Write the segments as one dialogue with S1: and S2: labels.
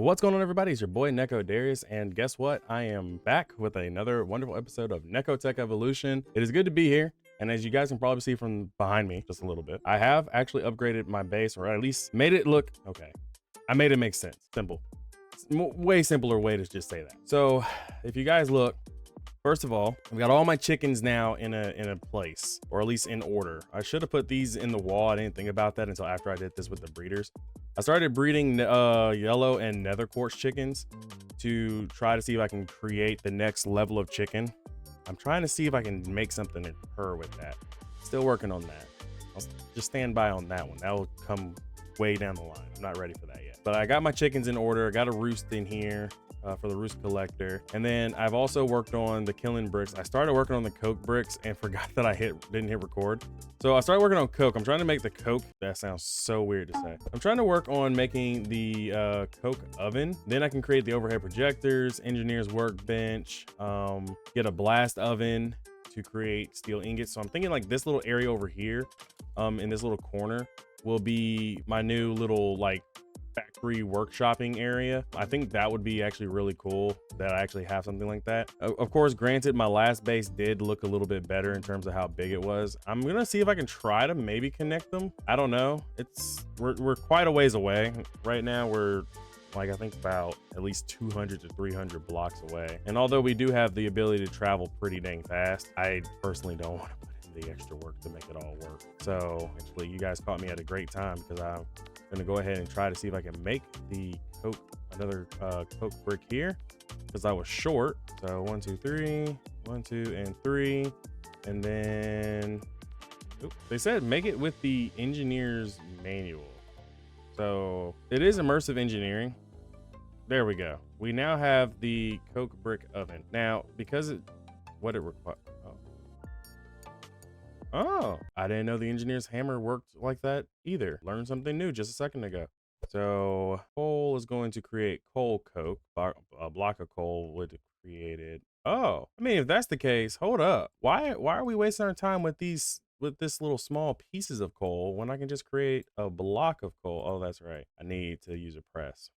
S1: What's going on, everybody? It's your boy Neko Darius, and guess what? I am back with another wonderful episode of NekoTech Evolution. It is good to be here, and as you guys can probably see from behind me just a little bit, I have actually upgraded my base, or at least made it look okay. I made it make sense. Simple. Way simpler way to just say that. So if you guys look, first of all, I've got all my chickens now in a place, or at least in order. I should have put these in the wall. I didn't think about that until after I did this with the breeders. I started breeding yellow and nether quartz chickens to try to see if I can create the next level of chicken. I'm trying to see if I can make something in her with that. Still working on that. I'll just stand by on that one. That will come way down the line. I'm not ready for that yet. But I got my chickens in order. I got a roost in here for the roost collector. And then I've also worked on the killing bricks. I started working on the coke bricks and forgot that I didn't hit record. So I started working on coke. I'm trying to make the coke. That sounds so weird to say. I'm trying to work on making the coke oven. Then I can create the overhead projectors, engineer's workbench, get a blast oven to create steel ingots. So I'm thinking like this little area over here in this little corner will be my new little like factory workshopping area. I think that would be actually really cool that I actually have something like that. Of course, granted, my last base did look a little bit better in terms of how big it was. I'm gonna see if I can try to maybe connect them. I don't know. We're quite a ways away right now. We're like, I think about at least 200 to 300 blocks away. And although we do have the ability to travel pretty dang fast, I personally don't want to put in the extra work to make it all work. So actually, you guys caught me at a great time because I'm gonna go ahead and try to see if I can make the coke, another coke brick here, because I was short. So 1 2 3, 1 2 and 3, and then they said make it with the engineer's manual. So it is immersive engineering. There we go. We now have the coke brick oven. Now, because what it requires. Oh, I didn't know the engineer's hammer worked like that either. Learned something new just a second ago. So coal is going to create coal coke. A block of coal would have created. Oh, I mean, if that's the case, hold up. Why are we wasting our time with this little small pieces of coal when I can just create a block of coal? Oh, that's right. I need to use a press.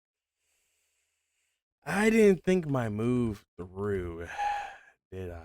S1: I didn't think my move through, did I?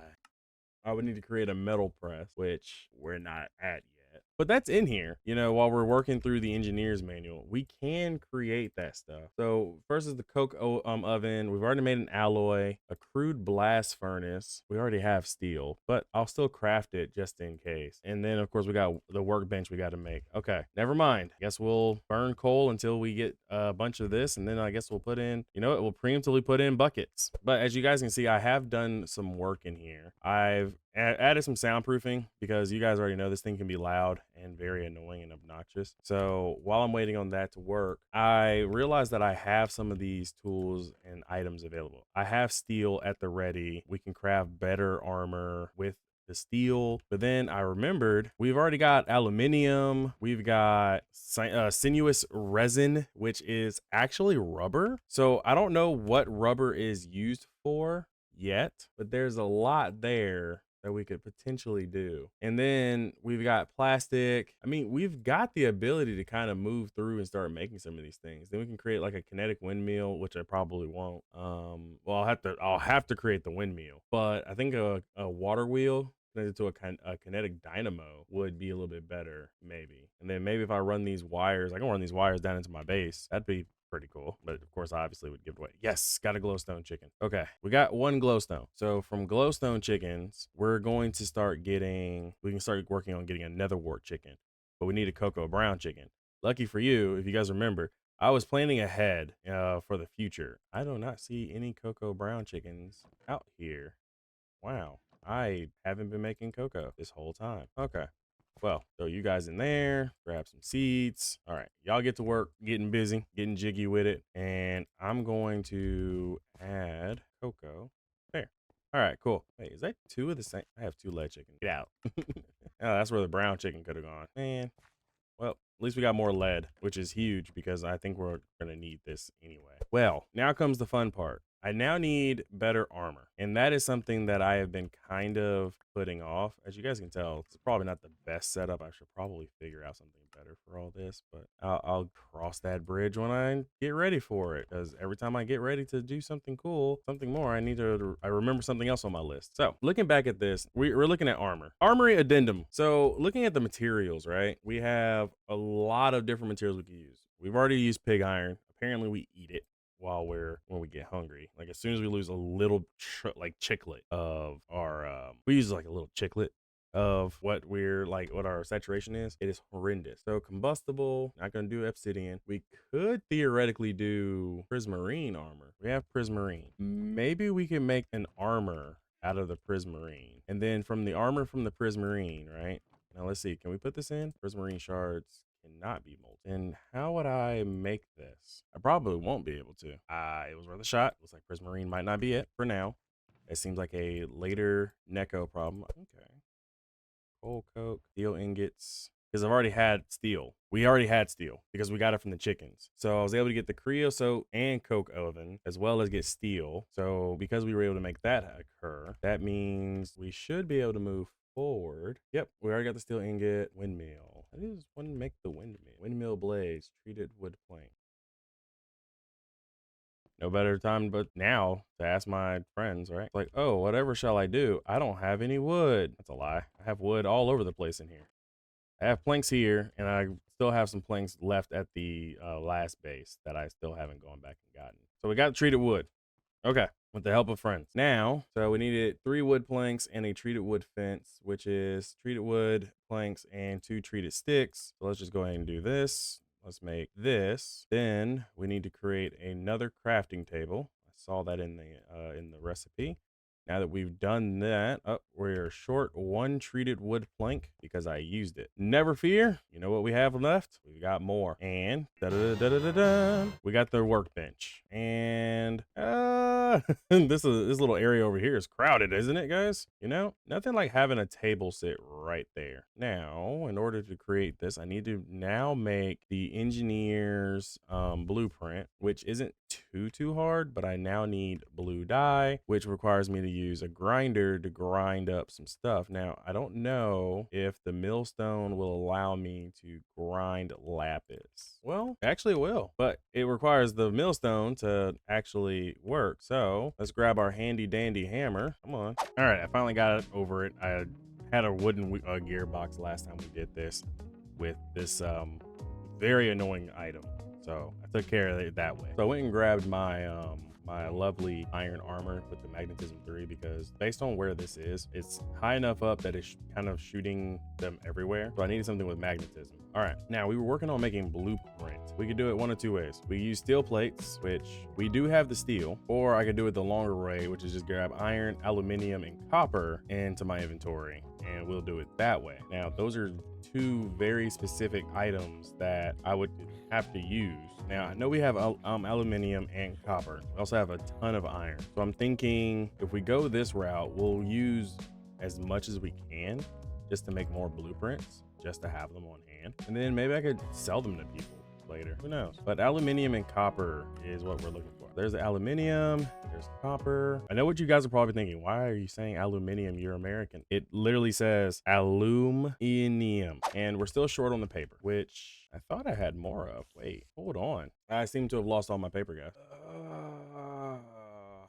S1: I would need to create a metal press, which we're not at yet. But that's in here, you know, while we're working through the engineer's manual, we can create that stuff. So first is the coke oven. We've already made an alloy, a crude blast furnace. We already have steel, but I'll still craft it just in case. And then of course we got the workbench we got to make. Okay, never mind. Guess we'll burn coal until we get a bunch of this. And then I guess we'll put in, you know, it will preemptively put in buckets. But as you guys can see, I have done some work in here. I've added some soundproofing because you guys already know this thing can be loud and very annoying and obnoxious. So while I'm waiting on that to work, I realized that I have some of these tools and items available. I have steel at the ready. We can craft better armor with the steel, but then I remembered we've already got aluminium, we've got sinuous resin, which is actually rubber. So I don't know what rubber is used for yet, but there's a lot there that we could potentially do. And then we've got plastic. I mean, we've got the ability to kind of move through and start making some of these things. Then we can create like a kinetic windmill, which I probably won't. Well, I'll have to create the windmill, but I think a water wheel connected to a kinetic dynamo would be a little bit better, maybe. And then maybe if I run these wires, I can run these wires down into my base. That'd be pretty cool, but of course I obviously would give it away. Yes, got a glowstone chicken. Okay, we got one glowstone. So from glowstone chickens, we can start working on getting a nether wart chicken, but we need a cocoa brown chicken. Lucky for you, if you guys remember, I was planning ahead for the future. I do not see any cocoa brown chickens out here. Wow, I haven't been making cocoa this whole time. Okay. Well, throw you guys in there, grab some seeds. All right, y'all get to work, getting busy, getting jiggy with it. And I'm going to add cocoa there. All right, cool. Wait, is that two of the same? I have two lead chicken. Get out. Oh, that's where the brown chicken could have gone. Man, well, at least we got more lead, which is huge because I think we're going to need this anyway. Well, now comes the fun part. I now need better armor, and that is something that I have been kind of putting off. As you guys can tell, it's probably not the best setup. I should probably figure out something better for all this, but I'll cross that bridge when I get ready for it. Because every time I get ready to do something cool, something more, I remember something else on my list. So looking back at this, we're looking at armory addendum. So looking at the materials, right? We have a lot of different materials we can use. We've already used pig iron. Apparently we eat it when we get hungry. Like as soon as we lose a little like chiclet of our we use like a little chiclet of what our saturation is, it is horrendous. So combustible, not gonna do obsidian. We could theoretically do prismarine armor. We have prismarine. Maybe we can make an armor out of the prismarine, and then from the armor from the prismarine, right? Now let's see, can we put this in? Prismarine shards cannot be molten. And how would I make this? I probably won't be able to. It was worth a shot. Looks like prismarine might not be it for now. It seems like a later Neko problem. Okay. Coal coke, steel ingots. Because I've already had steel. We already had steel because we got it from the chickens. So I was able to get the creosote and coke oven as well as get steel. So because we were able to make that occur, that means we should be able to move forward. Yep, we already got the steel ingot. Windmill. How does one make the windmill? Windmill blades, treated wood plank. No better time but now to ask my friends, right? Like, oh, whatever shall I do? I don't have any wood. That's a lie. I have wood all over the place in here. I have planks here, and I still have some planks left at the last base that I still haven't gone back and gotten. So we got treated wood. Okay, with the help of friends. Now, so we needed 3 wood planks and a treated wood fence, which is treated wood planks and 2 treated sticks. So let's just go ahead and do this. Let's make this. Then we need to create another crafting table. I saw that in the recipe. Now that we've done that, we're short 1 treated wood plank because I used it. Never fear. You know what we have left? We got more. And we got the workbench. And this little area over here is crowded, isn't it, guys? You know, nothing like having a table sit right there. Now, in order to create this, I need to now make the engineer's blueprint, which isn't too hard, but I now need blue dye, which requires me to use a grinder to grind up some stuff. Now, I don't know if the millstone will allow me to grind lapis. Well, actually it will, but it requires the millstone to actually work. So let's grab our handy dandy hammer. Come on. All right, I finally got it over it. I had a wooden gearbox last time we did this with this very annoying item. So I took care of it that way. So I went and grabbed my my lovely iron armor with the magnetism 3 because based on where this is, it's high enough up that it's kind of shooting them everywhere. So I needed something with magnetism. All right, now we were working on making blueprint. We could do it one of 2 ways. We use steel plates, which we do have the steel, or I could do it the longer way, which is just grab iron, aluminum, and copper into my inventory, and we'll do it that way. Now, those are 2 very specific items that I would have to use. Now, I know we have aluminum and copper. We also have a ton of iron. So I'm thinking if we go this route, we'll use as much as we can just to make more blueprints, just to have them on hand. And then maybe I could sell them to people later. Who knows? But aluminum and copper is what we're looking for. There's the aluminum, there's copper. I know what you guys are probably thinking. Why are you saying aluminum? You're American. It literally says aluminum, and we're still short on the paper, which I thought I had more of. Wait, hold on. I seem to have lost all my paper, guys.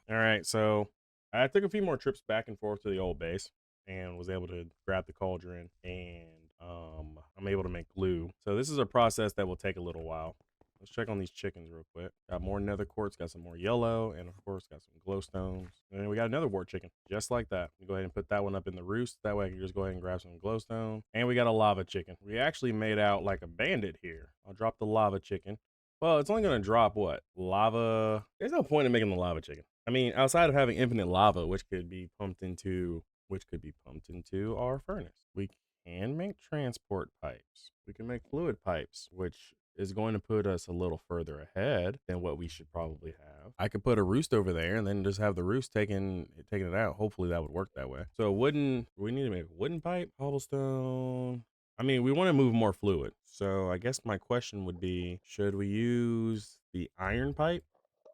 S1: All right, so I took a few more trips back and forth to the old base and was able to grab the cauldron, and I'm able to make glue. So this is a process that will take a little while. Let's check on these chickens real quick. Got more nether quartz, got some more yellow, and of course got some glowstones. And we got another wart chicken, just like that. Go ahead and put that one up in the roost. That way I can just go ahead and grab some glowstone. And we got a lava chicken. We actually made out like a bandit here. I'll drop the lava chicken. Well, it's only gonna drop what? Lava. There's no point in making the lava chicken. I mean, outside of having infinite lava, which could be pumped into our furnace. We can make transport pipes. We can make fluid pipes, which is going to put us a little further ahead than what we should probably have. I could put a roost over there and then just have the roost taking it out. Hopefully that would work that way. So we need to make a wooden pipe, cobblestone. I mean, we want to move more fluid. So I guess my question would be, should we use the iron pipe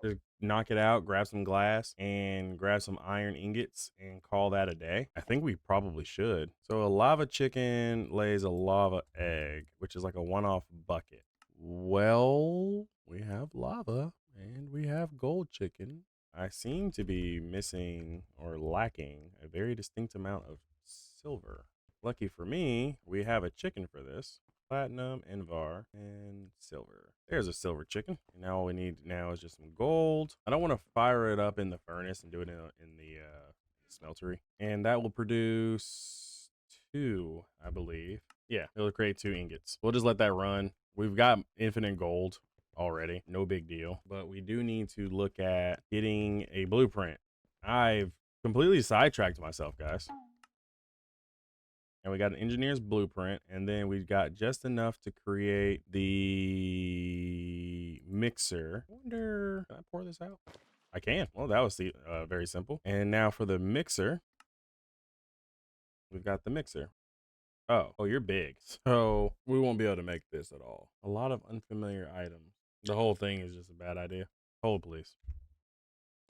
S1: Just knock it out, grab some glass, and grab some iron ingots and call that a day? I think we probably should. So a lava chicken lays a lava egg, which is like a one-off bucket. Well, we have lava and we have gold chicken. I seem to be missing or lacking a very distinct amount of silver. Lucky for me, we have a chicken for this. Platinum, Invar, and silver. There's a silver chicken. And now all we need now is just some gold. I don't want to fire it up in the furnace and do it in the smeltery. And that will produce 2, I believe. Yeah, it'll create 2 ingots. We'll just let that run. We've got infinite gold already. No big deal. But we do need to look at getting a blueprint. I've completely sidetracked myself, guys. And we got an engineer's blueprint, and then we've got just enough to create the mixer. I wonder, can I pour this out? I can. Well, that was very simple. And now for the mixer, we've got the mixer. Oh, you're big. So we won't be able to make this at all. A lot of unfamiliar items. The whole thing is just a bad idea. Hold, please.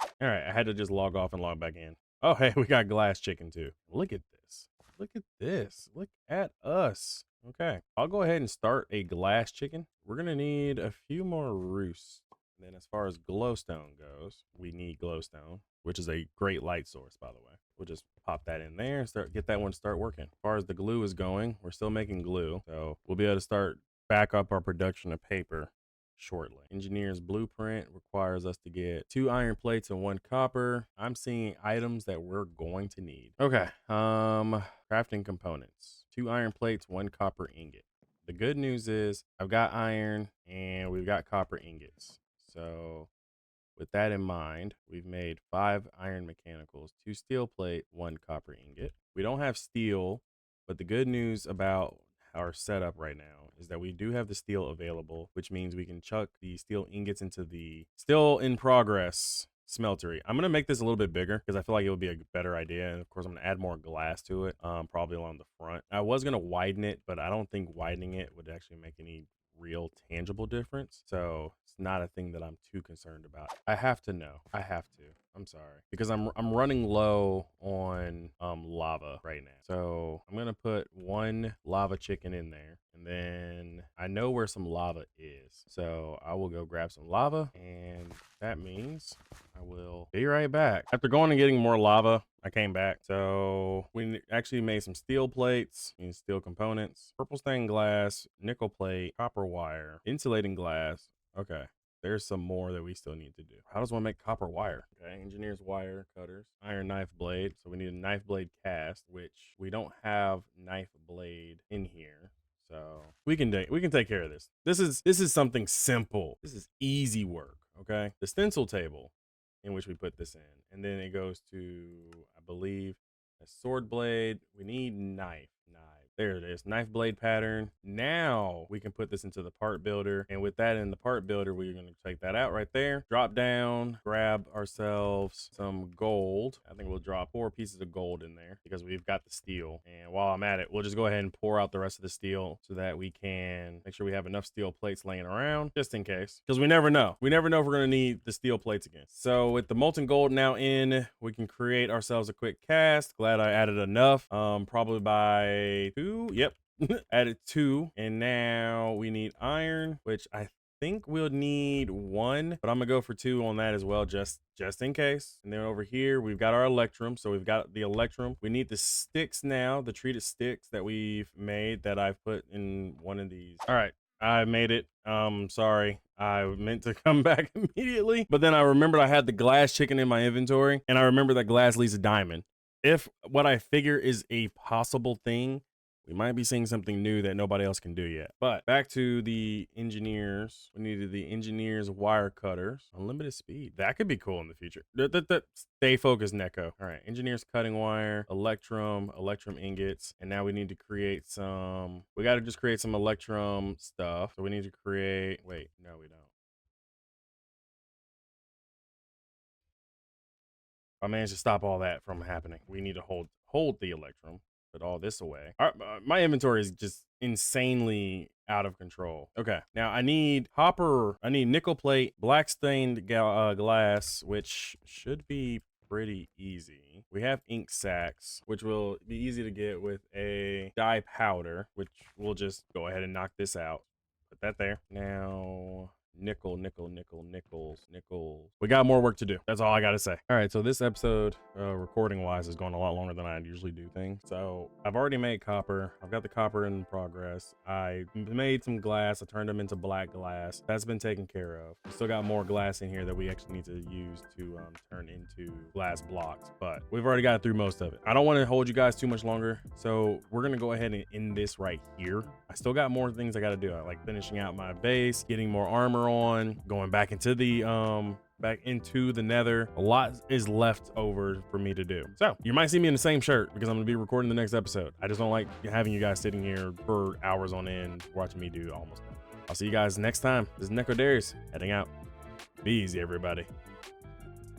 S1: All right, I had to just log off and log back in. Oh, hey, we got glass chicken too. Look at this. Look at this. Look at us. Okay, I'll go ahead and start a glass chicken. We're gonna need a few more roosts. And then as far as glowstone goes, we need glowstone, which is a great light source, by the way. We'll just pop that in there and get that one to start working. As far as the glue is going, we're still making glue. So we'll be able to start back up our production of paper shortly. Engineer's blueprint requires us to get 2 iron plates and 1 copper. I'm seeing items that we're going to need. Okay, crafting components. 2 iron plates, 1 copper ingot. The good news is I've got iron and we've got copper ingots. So with that in mind, we've made 5 iron mechanicals, 2 steel plate, 1 copper ingot. We don't have steel, but the good news about our setup right now is that we do have the steel available, which means we can chuck the steel ingots into the still in progress smeltery. I'm gonna make this a little bit bigger because I feel like it would be a better idea, and of course I'm gonna add more glass to it, probably along the front. I was gonna widen it, but I don't think widening it would actually make any real tangible difference, so it's not a thing that I'm too concerned about. I have to know. I have to. I'm sorry, because I'm running low on lava right now. So I'm gonna put 1 lava chicken in there, and then I know where some lava is. So I will go grab some lava, and that means I will be right back. After going and getting more lava, I came back. So we actually made some steel plates and steel components, purple stained glass, nickel plate, copper wire, insulating glass. Okay. There's some more that we still need to do. How does one make copper wire? Okay, engineer's wire cutters, iron knife blade. So we need a knife blade cast, which we don't have knife blade in here. So we can take care of this. This is something simple. This is easy work. Okay, the stencil table in which we put this in, and then it goes to, I believe, a sword blade. We need knife. There it is, knife blade pattern. Now we can put this into the part builder, and with that in the part builder, we're going to take that out right there, drop down, grab ourselves some gold. I think we'll drop 4 pieces of gold in there because we've got the steel. And while I'm at it, we'll just go ahead and pour out the rest of the steel so that we can make sure we have enough steel plates laying around just in case, because we never know. We never know if we're going to need the steel plates again. So with the molten gold now in, we can create ourselves a quick cast. Glad I added enough, probably by 2. Yep. Added 2, and now we need iron, which I think we'll need 1, but I'm gonna go for 2 on that as well, just in case. And then over here we've got our electrum. So we've got the electrum. We need the sticks now, the treated sticks that we've made that I've put in one of these. All right, I made it. Sorry, I meant to come back immediately, but then I remembered I had the glass chicken in my inventory, and I remember that glass leads a diamond. If what I figure is a possible thing, we might be seeing something new that nobody else can do yet. But back to the engineers. We needed the engineers wire cutters. Unlimited speed. That could be cool in the future. Stay focused, Neko. All right, engineers cutting wire, electrum ingots. And now we need to create some, we got to just create some electrum stuff. So we need to create, wait, no, we don't. I managed to stop all that from happening. We need to hold the electrum. put all this away. My inventory is just insanely out of control. Okay, now I need copper, I need nickel plate, black stained glass, which should be pretty easy. We have ink sacs, which will be easy to get with a dye powder, which we'll just go ahead and knock this out. Put that there. Now, nickels. We got more work to do. That's all I gotta say. All right, so this episode, recording wise, is going a lot longer than I usually do things. So I've already made copper. I've got the copper in progress. I made some glass. I turned them into black glass. That's been taken care of. We still got more glass in here that we actually need to use to turn into glass blocks, but we've already got through most of it. I don't want to hold you guys too much longer, so we're gonna go ahead and end this right here. I still got more things I gotta do. I like finishing out my base, getting more armor on, going back into the nether. A lot is left over for me to do. So you might see me in the same shirt because I'm gonna be recording the next episode. I just don't like having you guys sitting here for hours on end watching me do almost nothing. I'll see you guys next time. This is NekoTech heading out. Be easy, everybody.